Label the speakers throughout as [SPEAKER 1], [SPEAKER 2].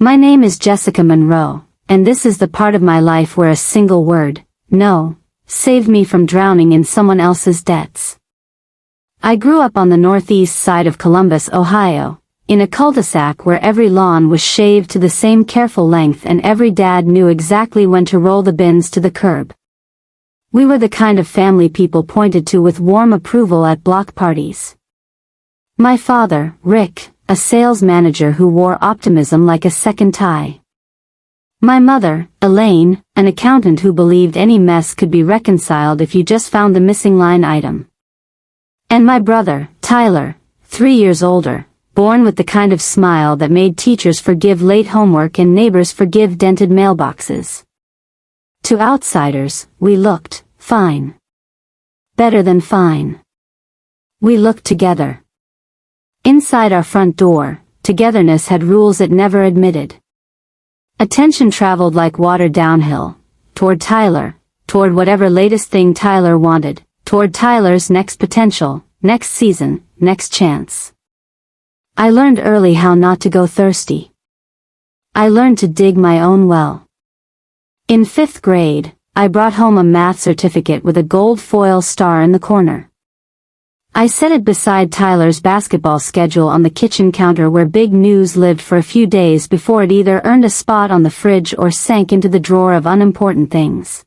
[SPEAKER 1] My name is Jessica Monroe, and this is the part of my life where a single word, no, saved me from drowning in someone else's debts. I grew up on the northeast side of Columbus, Ohio, in a cul-de-sac where every lawn was shaved to the same careful length and every dad knew exactly when to roll the bins to the curb. We were the kind of family people pointed to with warm approval at block parties. My father, Rick, a sales manager who wore optimism like a second tie. My mother, Elaine, an accountant who believed any mess could be reconciled if you just found the missing line item. And my brother, Tyler, 3 years older, born with the kind of smile that made teachers forgive late homework and neighbors forgive dented mailboxes. To outsiders, we looked fine. Better than fine. We looked together. Inside our front door, togetherness had rules it never admitted. Attention traveled like water downhill, toward Tyler, toward whatever latest thing Tyler wanted, toward Tyler's next potential, next season, next chance. I learned early how not to go thirsty. I learned to dig my own well. In 5th grade, I brought home a math certificate with a gold foil star in the corner. I set it beside Tyler's basketball schedule on the kitchen counter where big news lived for a few days before it either earned a spot on the fridge or sank into the drawer of unimportant things.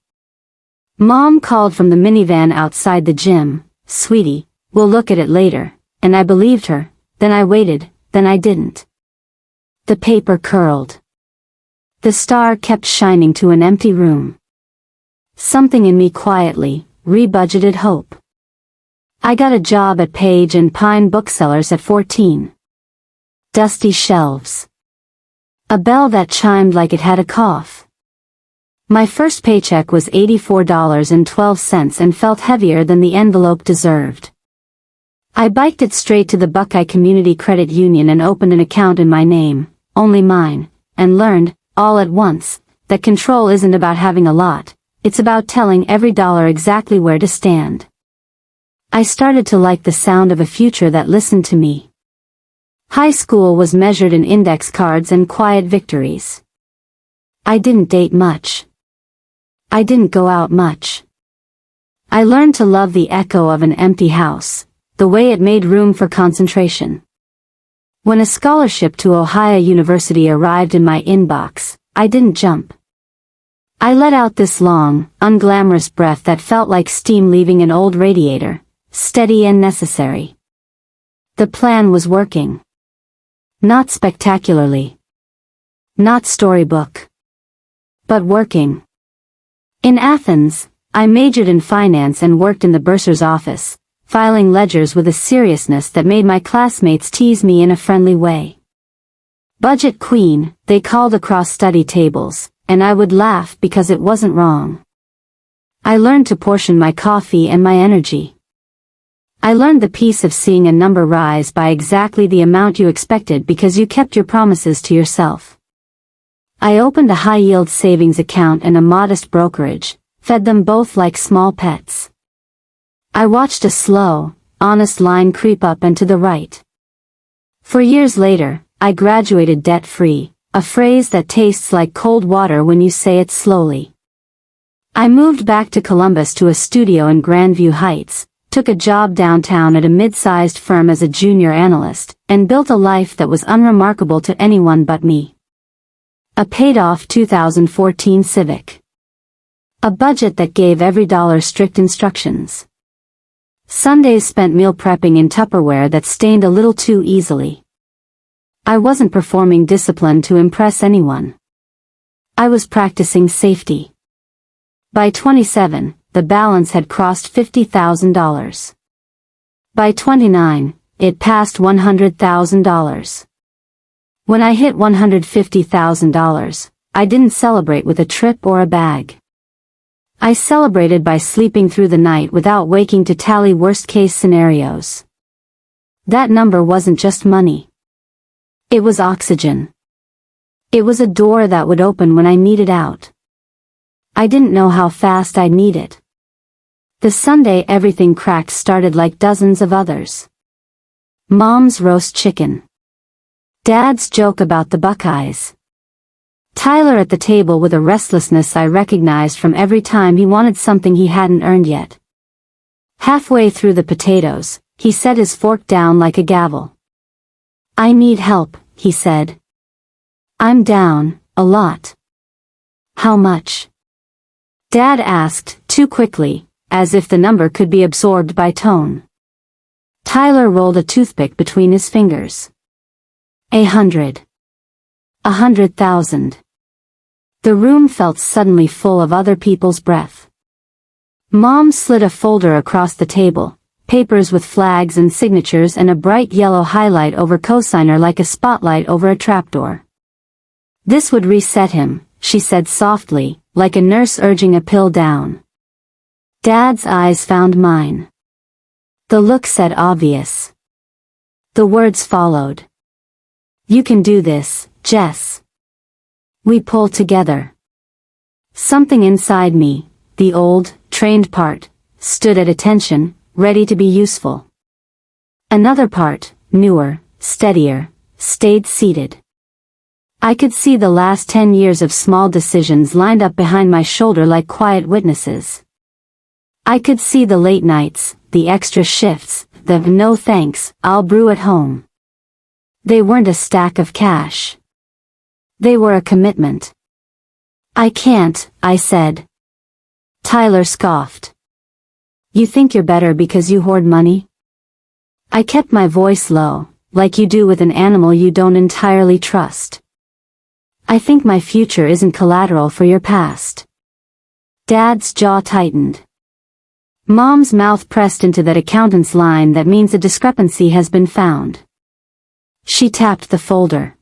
[SPEAKER 1] Mom called from the minivan outside the gym, "Sweetie, we'll look at it later," and I believed her, then I waited, then I didn't. The paper curled. The star kept shining to an empty room. Something in me quietly rebudgeted hope. I got a job at Page and Pine Booksellers at 14. Dusty shelves. A bell that chimed like it had a cough. My first paycheck was $84.12 and felt heavier than the envelope deserved. I biked it straight to the Buckeye Community Credit Union and opened an account in my name, only mine, and learned, all at once, that control isn't about having a lot, it's about telling every dollar exactly where to stand. I started to like the sound of a future that listened to me. High school was measured in index cards and quiet victories. I didn't date much. I didn't go out much. I learned to love the echo of an empty house, the way it made room for concentration. When a scholarship to Ohio University arrived in my inbox, I didn't jump. I let out this long, unglamorous breath that felt like steam leaving an old radiator. Steady and necessary. The plan was working. Not spectacularly. Not storybook. But working. In Athens, I majored in finance and worked in the bursar's office, filing ledgers with a seriousness that made my classmates tease me in a friendly way. Budget queen, they called across study tables, and I would laugh because it wasn't wrong. I learned to portion my coffee and my energy. I learned the peace of seeing a number rise by exactly the amount you expected because you kept your promises to yourself. I opened a high-yield savings account and a modest brokerage, fed them both like small pets. I watched a slow, honest line creep up and to the right. For years later, I graduated debt-free, a phrase that tastes like cold water when you say it slowly. I moved back to Columbus to a studio in Grandview Heights, took a job downtown at a mid-sized firm as a junior analyst, and built a life that was unremarkable to anyone but me. A paid-off 2014 Civic. A budget that gave every dollar strict instructions. Sundays spent meal prepping in Tupperware that stained a little too easily. I wasn't performing discipline to impress anyone. I was practicing safety. By 27, the balance had crossed $50,000. By 29, it passed $100,000. When I hit $150,000, I didn't celebrate with a trip or a bag. I celebrated by sleeping through the night without waking to tally worst-case scenarios. That number wasn't just money. It was oxygen. It was a door that would open when I needed out. I didn't know how fast I'd need it. The Sunday everything cracked started like dozens of others. Mom's roast chicken. Dad's joke about the Buckeyes. Tyler at the table with a restlessness I recognized from every time he wanted something he hadn't earned yet. Halfway through the potatoes, he set his fork down like a gavel. "I need help," he said. "I'm down, a lot." "How much?" Dad asked, too quickly, as if the number could be absorbed by tone. Tyler rolled a toothpick between his fingers. 100. 100,000. The room felt suddenly full of other people's breath. Mom slid a folder across the table, papers with flags and signatures and a bright yellow highlight over cosigner like a spotlight over a trapdoor. "This would reset him," she said softly, like a nurse urging a pill down. Dad's eyes found mine. The look said obvious. The words followed. "You can do this, Jess." We pulled together. Something inside me, the old, trained part, stood at attention, ready to be useful. Another part, newer, steadier, stayed seated. I could see the last 10 years of small decisions lined up behind my shoulder like quiet witnesses. I could see the late nights, the extra shifts, the "no thanks, I'll brew at home." They weren't a stack of cash. They were a commitment. "I can't," I said. Tyler scoffed. "You think you're better because you hoard money?" I kept my voice low, like you do with an animal you don't entirely trust. "I think my future isn't collateral for your past." Dad's jaw tightened. Mom's mouth pressed into that accountant's line that means a discrepancy has been found. She tapped the folder.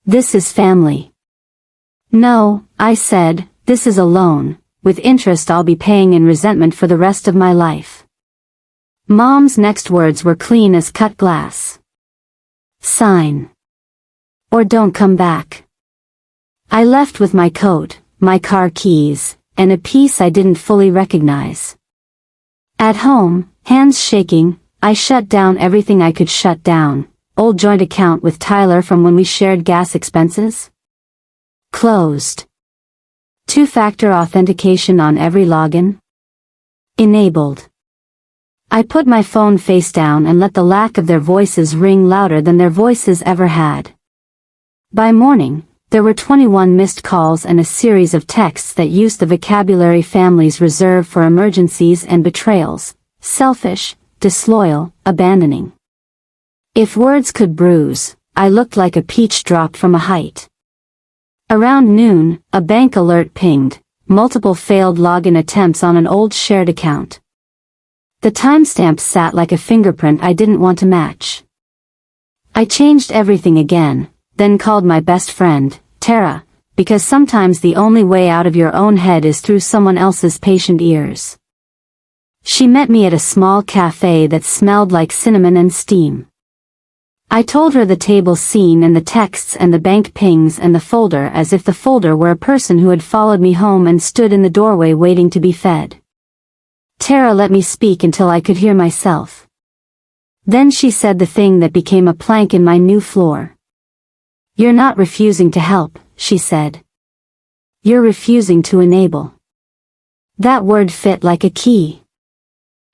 [SPEAKER 1] "This is family." "No," I said, "this is a loan, with interest I'll be paying in resentment for the rest of my life." Mom's next words were clean as cut glass. "Sign. Or don't come back." I left with my coat, my car keys, and a piece I didn't fully recognize. At home, hands shaking, I shut down everything I could shut down. Old joint account with Tyler from when we shared gas expenses? Closed. Two-factor authentication on every login? Enabled. I put my phone face down and let the lack of their voices ring louder than their voices ever had. By morning, there were 21 missed calls and a series of texts that used the vocabulary families reserve for emergencies and betrayals: selfish, disloyal, abandoning. If words could bruise, I looked like a peach dropped from a height. Around noon, a bank alert pinged, multiple failed login attempts on an old shared account. The timestamp sat like a fingerprint I didn't want to match. I changed everything again, then called my best friend, Tara, because sometimes the only way out of your own head is through someone else's patient ears. She met me at a small cafe that smelled like cinnamon and steam. I told her the table scene and the texts and the bank pings and the folder as if the folder were a person who had followed me home and stood in the doorway waiting to be fed. Tara let me speak until I could hear myself. Then she said the thing that became a plank in my new floor. "You're not refusing to help," she said. "You're refusing to enable." That word fit like a key.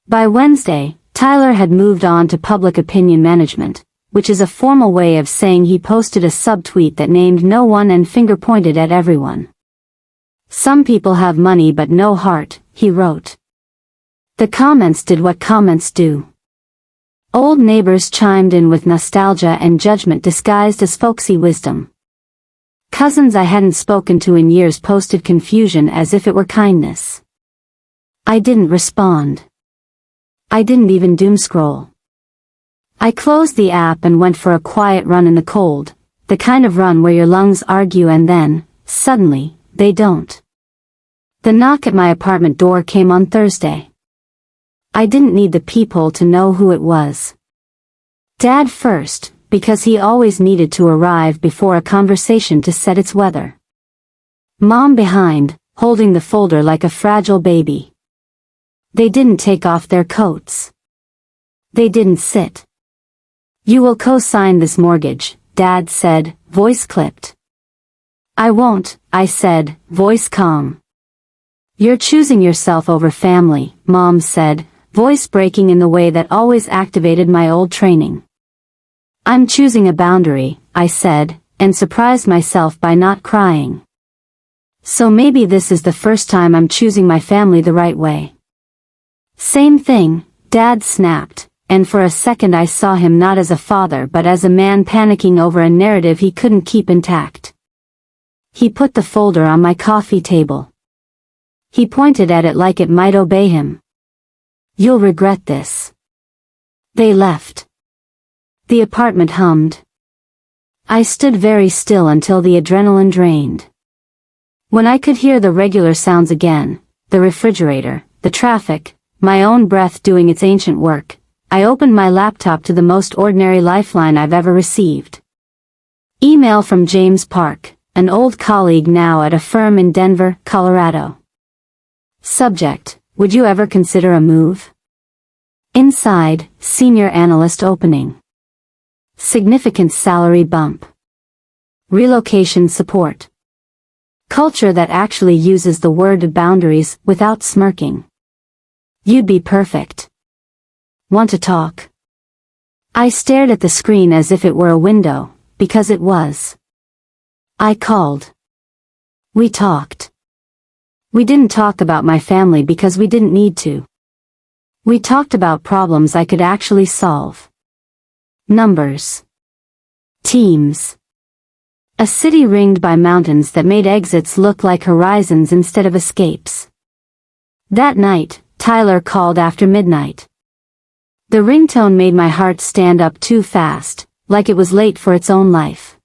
[SPEAKER 1] By Wednesday, Tyler had moved on to public opinion management, which is a formal way of saying he posted a subtweet that named no one and finger-pointed at everyone. "Some people have money but no heart," he wrote. The comments did what comments do. Old neighbors chimed in with nostalgia and judgment disguised as folksy wisdom. Cousins I hadn't spoken to in years posted confusion as if it were kindness. I didn't respond. I didn't even doom scroll. I closed the app and went for a quiet run in the cold, the kind of run where your lungs argue and then, suddenly, they don't. The knock at my apartment door came on Thursday. I didn't need the peephole to know who it was. Dad first, because he always needed to arrive before a conversation to set its weather. Mom behind, holding the folder like a fragile baby. They didn't take off their coats. They didn't sit. "You will co-sign this mortgage," Dad said, voice clipped. I won't, I said, voice calm. You're choosing yourself over family, Mom said, voice breaking in the way that always activated my old training. I'm choosing a boundary, I said, and surprised myself by not crying. So maybe this is the first time I'm choosing my family the right way. Same thing, Dad snapped, and for a second I saw him not as a father but as a man panicking over a narrative he couldn't keep intact. He put the folder on my coffee table. He pointed at it like it might obey him. You'll regret this. They left. The apartment hummed. I stood very still until the adrenaline drained. When I could hear the regular sounds again, the refrigerator, the traffic, my own breath doing its ancient work, I opened my laptop to the most ordinary lifeline I've ever received. Email from James Park, an old colleague now at a firm in Denver, Colorado. Subject: would you ever consider a move? Inside, senior analyst opening. Significant salary bump. Relocation support. Culture that actually uses the word boundaries without smirking. You'd be perfect. Want to talk? I stared at the screen as if it were a window, because it was. I called. We talked. We didn't talk about my family because we didn't need to. We talked about problems I could actually solve. Numbers. Teams. A city ringed by mountains that made exits look like horizons instead of escapes. That night, Tyler called after midnight. The ringtone made my heart stand up too fast, like it was late for its own life.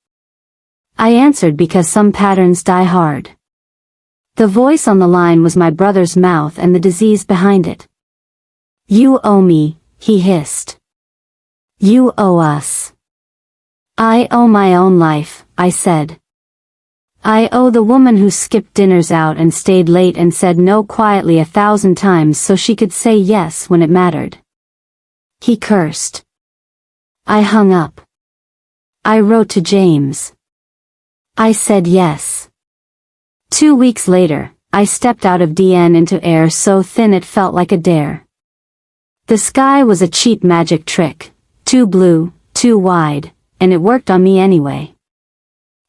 [SPEAKER 1] I answered because some patterns die hard. The voice on the line was my brother's mouth and the disease behind it. You owe me, he hissed. You owe us. I owe my own life, I said. I owe the woman who skipped dinners out and stayed late and said no quietly 1,000 times so she could say yes when it mattered. He cursed. I hung up. I wrote to James. I said yes. 2 weeks later, I stepped out of DN into air so thin it felt like a dare. The sky was a cheap magic trick, too blue, too wide, and it worked on me anyway.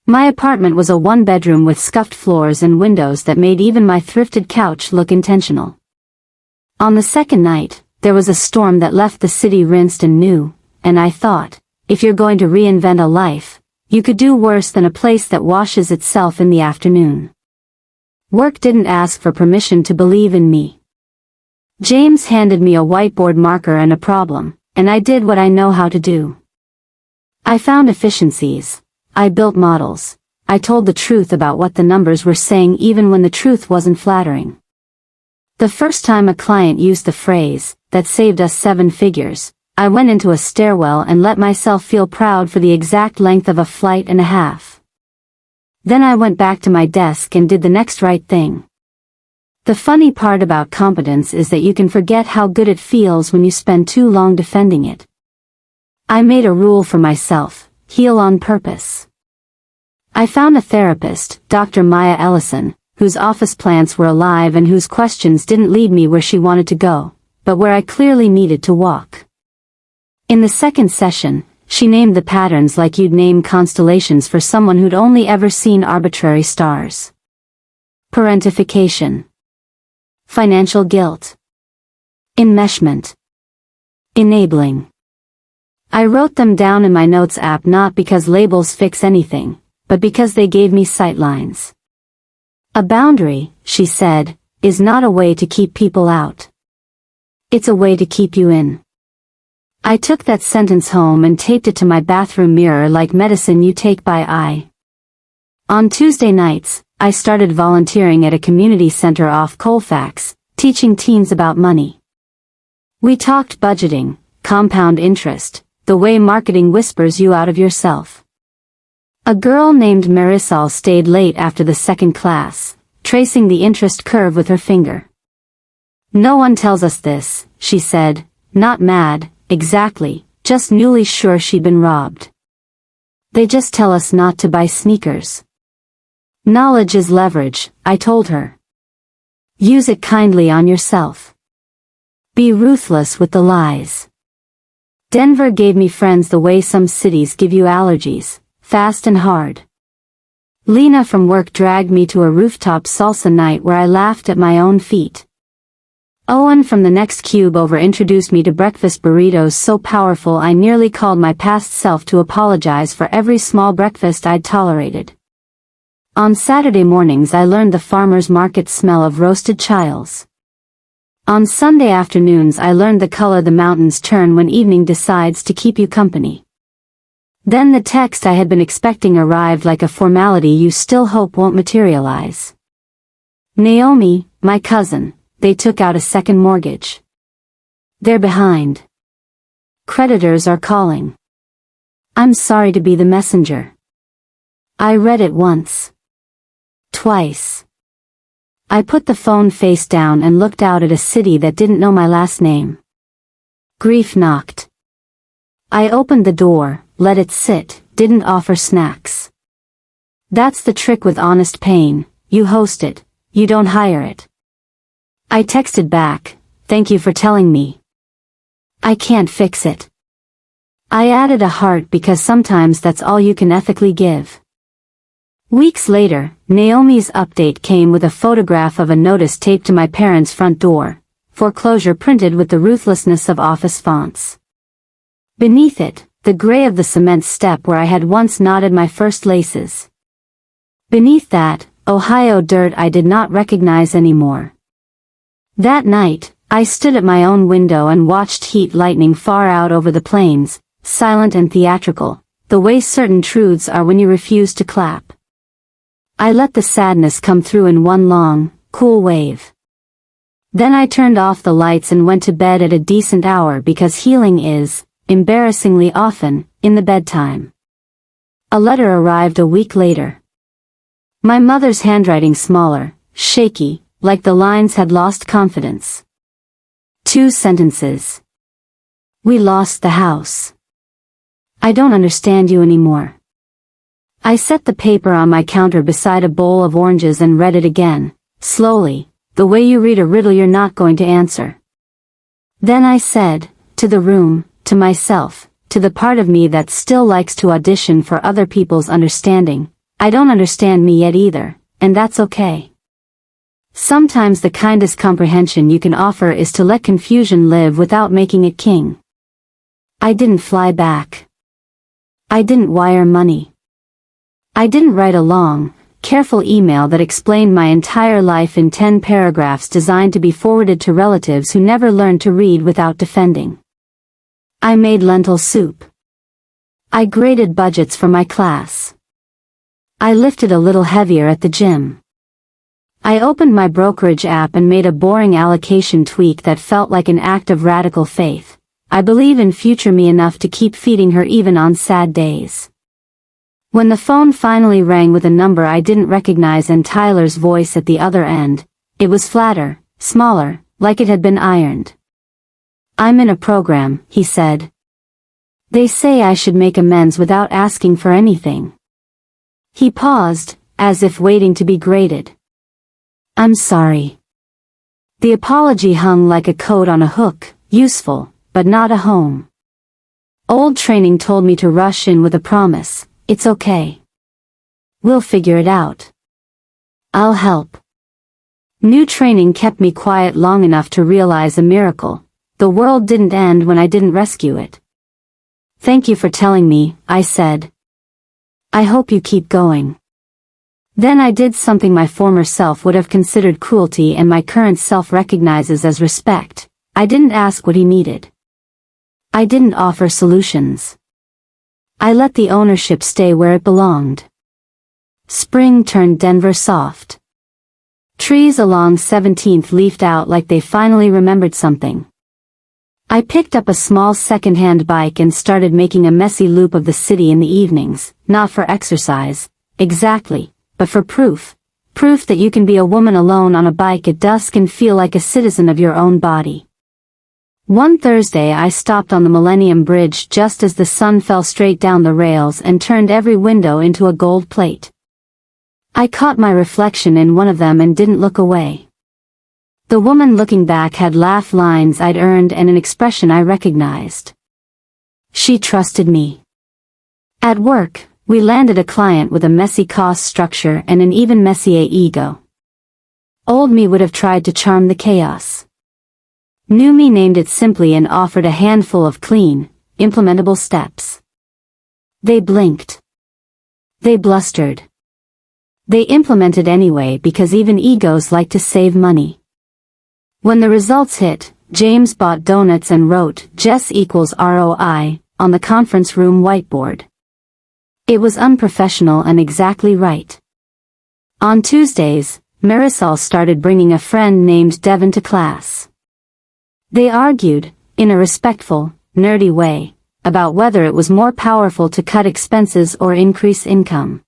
[SPEAKER 1] My apartment was a one-bedroom with scuffed floors and windows that made even my thrifted couch look intentional. On the second night, there was a storm that left the city rinsed and new, and I thought, if you're going to reinvent a life, you could do worse than a place that washes itself in the afternoon. Work didn't ask for permission to believe in me. James handed me a whiteboard marker and a problem, and I did what I know how to do. I found efficiencies. I built models. I told the truth about what the numbers were saying even when the truth wasn't flattering. The first time a client used the phrase, that saved us 7 figures, I went into a stairwell and let myself feel proud for the exact length of a flight and a half. Then I went back to my desk and did the next right thing. The funny part about competence is that you can forget how good it feels when you spend too long defending it. I made a rule for myself, heal on purpose. I found a therapist, Dr. Maya Ellison, whose office plants were alive and whose questions didn't lead me where she wanted to go, but where I clearly needed to walk. In the second session, she named the patterns like you'd name constellations for someone who'd only ever seen arbitrary stars. Parentification. Financial guilt. Enmeshment. Enabling. I wrote them down in my notes app not because labels fix anything, but because they gave me sightlines. A boundary, she said, is not a way to keep people out. It's a way to keep you in. I took that sentence home and taped it to my bathroom mirror like medicine you take by eye. On Tuesday nights, I started volunteering at a community center off Colfax, teaching teens about money. We talked budgeting, compound interest, the way marketing whispers you out of yourself. A girl named Marisol stayed late after the second class, tracing the interest curve with her finger. No one tells us this, she said, not mad, exactly, just newly sure she'd been robbed. They just tell us not to buy sneakers. Knowledge is leverage, I told her. Use it kindly on yourself. Be ruthless with the lies. Denver gave me friends the way some cities give you allergies, fast and hard. Lena from work dragged me to a rooftop salsa night where I laughed at my own feet. Owen from the next cube over introduced me to breakfast burritos so powerful I nearly called my past self to apologize for every small breakfast I'd tolerated. On Saturday mornings I learned the farmer's market smell of roasted chiles. On Sunday afternoons I learned the color the mountains turn when evening decides to keep you company. Then the text I had been expecting arrived like a formality you still hope won't materialize. Naomi, my cousin, they took out a second mortgage. They're behind. Creditors are calling. I'm sorry to be the messenger. I read it once. Twice. I put the phone face down and looked out at a city that didn't know my last name. Grief knocked. I opened the door, let it sit, didn't offer snacks. That's the trick with honest pain, you host it, you don't hire it. I texted back, thank you for telling me. I can't fix it. I added a heart because sometimes that's all you can ethically give. Weeks later, Naomi's update came with a photograph of a notice taped to my parents' front door, foreclosure printed with the ruthlessness of office fonts. Beneath it, the gray of the cement step where I had once knotted my first laces. Beneath that, Ohio dirt I did not recognize anymore. That night, I stood at my own window and watched heat lightning far out over the plains, silent and theatrical, the way certain truths are when you refuse to clap. I let the sadness come through in one long, cool wave. Then I turned off the lights and went to bed at a decent hour because healing is, embarrassingly often, in the bedtime. A letter arrived a week later. My mother's handwriting smaller, shaky, like the lines had lost confidence. 2 sentences. We lost the house. I don't understand you anymore. I set the paper on my counter beside a bowl of oranges and read it again, slowly, the way you read a riddle you're not going to answer. Then I said, to the room, to myself, to the part of me that still likes to audition for other people's understanding, I don't understand me yet either, and that's okay. Sometimes the kindest comprehension you can offer is to let confusion live without making it king. I didn't fly back. I didn't wire money. I didn't write a long, careful email that explained my entire life in 10 paragraphs designed to be forwarded to relatives who never learned to read without defending. I made lentil soup. I graded budgets for my class. I lifted a little heavier at the gym. I opened my brokerage app and made a boring allocation tweak that felt like an act of radical faith. I believe in future me enough to keep feeding her even on sad days. When the phone finally rang with a number I didn't recognize and Tyler's voice at the other end, it was flatter, smaller, like it had been ironed. I'm in a program, he said. They say I should make amends without asking for anything. He paused, as if waiting to be graded. I'm sorry. The apology hung like a coat on a hook, useful, but not a home. Old training told me to rush in with a promise. It's okay. We'll figure it out. I'll help. New training kept me quiet long enough to realize a miracle. The world didn't end when I didn't rescue it. Thank you for telling me, I said. I hope you keep going. Then I did something my former self would have considered cruelty and my current self recognizes as respect. I didn't ask what he needed. I didn't offer solutions. I let the ownership stay where it belonged. Spring turned Denver soft. Trees along 17th leafed out like they finally remembered something. I picked up a small second-hand bike and started making a messy loop of the city in the evenings, not for exercise, exactly, but for proof. Proof that you can be a woman alone on a bike at dusk and feel like a citizen of your own body. One Thursday I stopped on the Millennium Bridge just as the sun fell straight down the rails and turned every window into a gold plate. I caught my reflection in one of them and didn't look away. The woman looking back had laugh lines I'd earned and an expression I recognized. She trusted me. At work, we landed a client with a messy cost structure and an even messier ego. Old me would have tried to charm the chaos. New me named it simply and offered a handful of clean, implementable steps. They blinked. They blustered. They implemented anyway because even egos like to save money. When the results hit, James bought donuts and wrote Jess equals ROI on the conference room whiteboard. It was unprofessional and exactly right. On Tuesdays, Marisol started bringing a friend named Devin to class. They argued, in a respectful, nerdy way, about whether it was more powerful to cut expenses or increase income.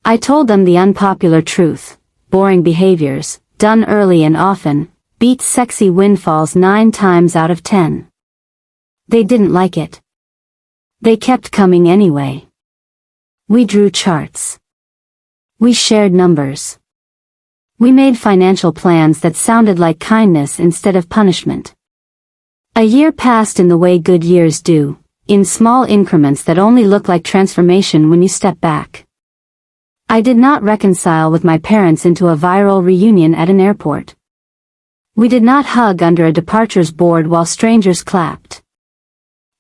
[SPEAKER 1] I told them the unpopular truth: boring behaviors, done early and often, beat sexy windfalls 9 times out of 10. They didn't like it. They kept coming anyway. We drew charts. We shared numbers. We made financial plans that sounded like kindness instead of punishment. A year passed in the way good years do, in small increments that only look like transformation when you step back. I did not reconcile with my parents into a viral reunion at an airport. We did not hug under a departures board while strangers clapped.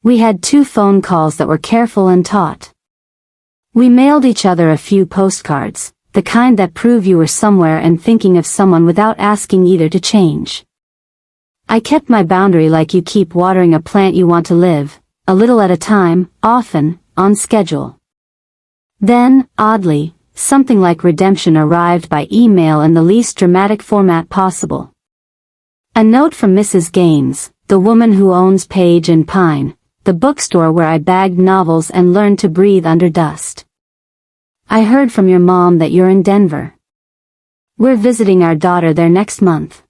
[SPEAKER 1] We had 2 phone calls that were careful and taut. We mailed each other a few postcards, the kind that prove you were somewhere and thinking of someone without asking either to change. I kept my boundary like you keep watering a plant you want to live, a little at a time, often, on schedule. Then, oddly, something like redemption arrived by email in the least dramatic format possible. A note from Mrs. Gaines, the woman who owns Page and Pine, the bookstore where I bagged novels and learned to breathe under dust. I heard from your mom that you're in Denver. We're visiting our daughter there next month.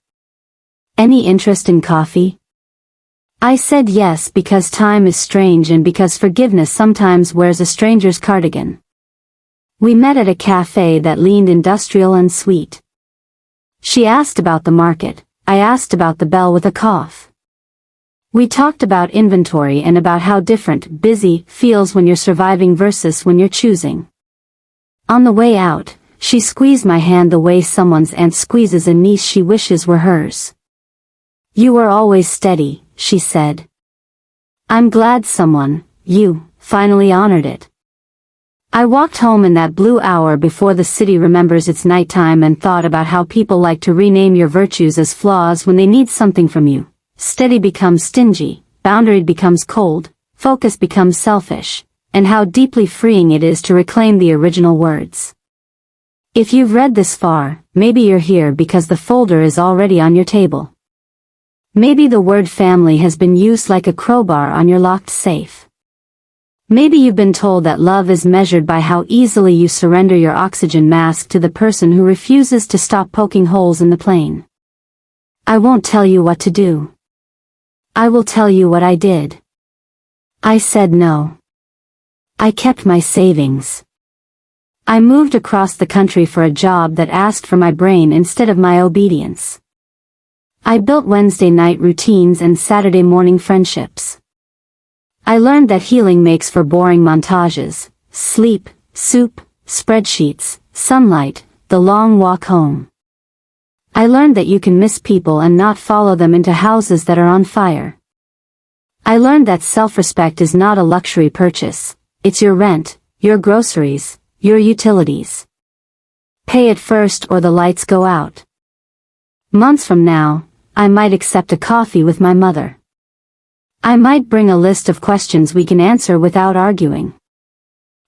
[SPEAKER 1] Any interest in coffee? I said yes because time is strange and because forgiveness sometimes wears a stranger's cardigan. We met at a cafe that leaned industrial and sweet. She asked about the market, I asked about the bell with a cough. We talked about inventory and about how different busy feels when you're surviving versus when you're choosing. On the way out, she squeezed my hand the way someone's aunt squeezes a niece she wishes were hers. You were always steady, she said. I'm glad someone, you, finally honored it. I walked home in that blue hour before the city remembers it's nighttime and thought about how people like to rename your virtues as flaws when they need something from you. Steady becomes stingy, boundary becomes cold, focus becomes selfish, and how deeply freeing it is to reclaim the original words. If you've read this far, maybe you're here because the folder is already on your table. Maybe the word family has been used like a crowbar on your locked safe. Maybe you've been told that love is measured by how easily you surrender your oxygen mask to the person who refuses to stop poking holes in the plane. I won't tell you what to do. I will tell you what I did. I said no. I kept my savings. I moved across the country for a job that asked for my brain instead of my obedience. I built Wednesday night routines and Saturday morning friendships. I learned that healing makes for boring montages: sleep, soup, spreadsheets, sunlight, the long walk home. I learned that you can miss people and not follow them into houses that are on fire. I learned that self-respect is not a luxury purchase. It's your rent, your groceries, your utilities. Pay it first or the lights go out. Months from now, I might accept a coffee with my mother. I might bring a list of questions we can answer without arguing.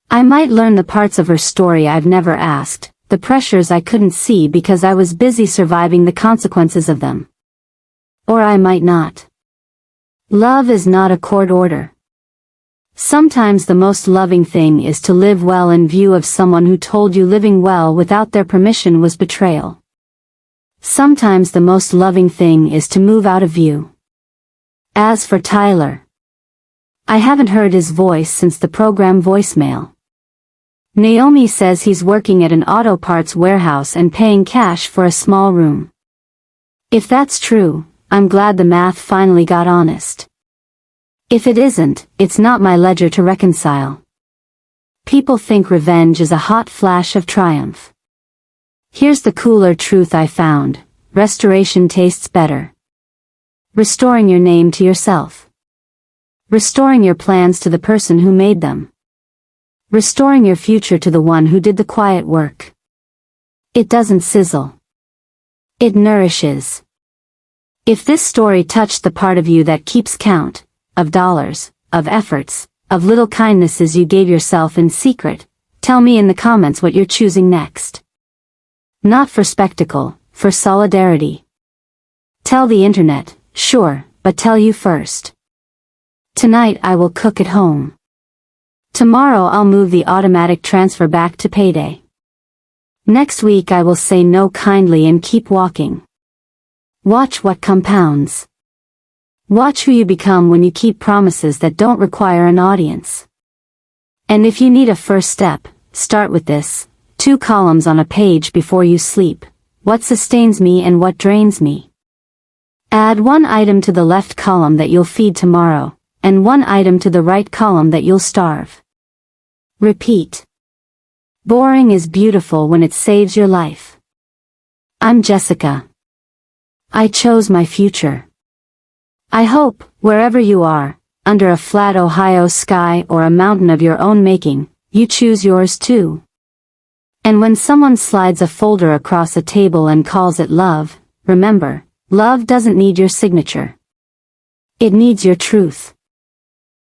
[SPEAKER 1] I might learn the parts of her story I've never asked, the pressures I couldn't see because I was busy surviving the consequences of them. Or I might not. Love is not a court order. Sometimes the most loving thing is to live well in view of someone who told you living well without their permission was betrayal. Sometimes the most loving thing is to move out of view. As for Tyler, I haven't heard his voice since the program voicemail. Naomi says he's working at an auto parts warehouse and paying cash for a small room. If that's true, I'm glad the math finally got honest. If it isn't, it's not my ledger to reconcile. People think revenge is a hot flash of triumph. Here's the cooler truth I found: restoration tastes better. Restoring your name to yourself. Restoring your plans to the person who made them. Restoring your future to the one who did the quiet work. It doesn't sizzle. It nourishes. If this story touched the part of you that keeps count, of dollars, of efforts, of little kindnesses you gave yourself in secret, tell me in the comments what you're choosing next. Not for spectacle, for solidarity. Tell the internet, sure, but tell you first. Tonight I will cook at home. Tomorrow I'll move the automatic transfer back to payday. Next week I will say no kindly and keep walking. Watch what compounds. Watch who you become when you keep promises that don't require an audience. And if you need a first step, start with this: 2 columns on a page before you sleep: what sustains me and what drains me. Add 1 item to the left column that you'll feed tomorrow, and 1 item to the right column that you'll starve. Repeat. Boring is beautiful when it saves your life. I'm Jessica. I chose my future. I hope, wherever you are, under a flat Ohio sky or a mountain of your own making, you choose yours too. And when someone slides a folder across a table and calls it love, remember, love doesn't need your signature. It needs your truth.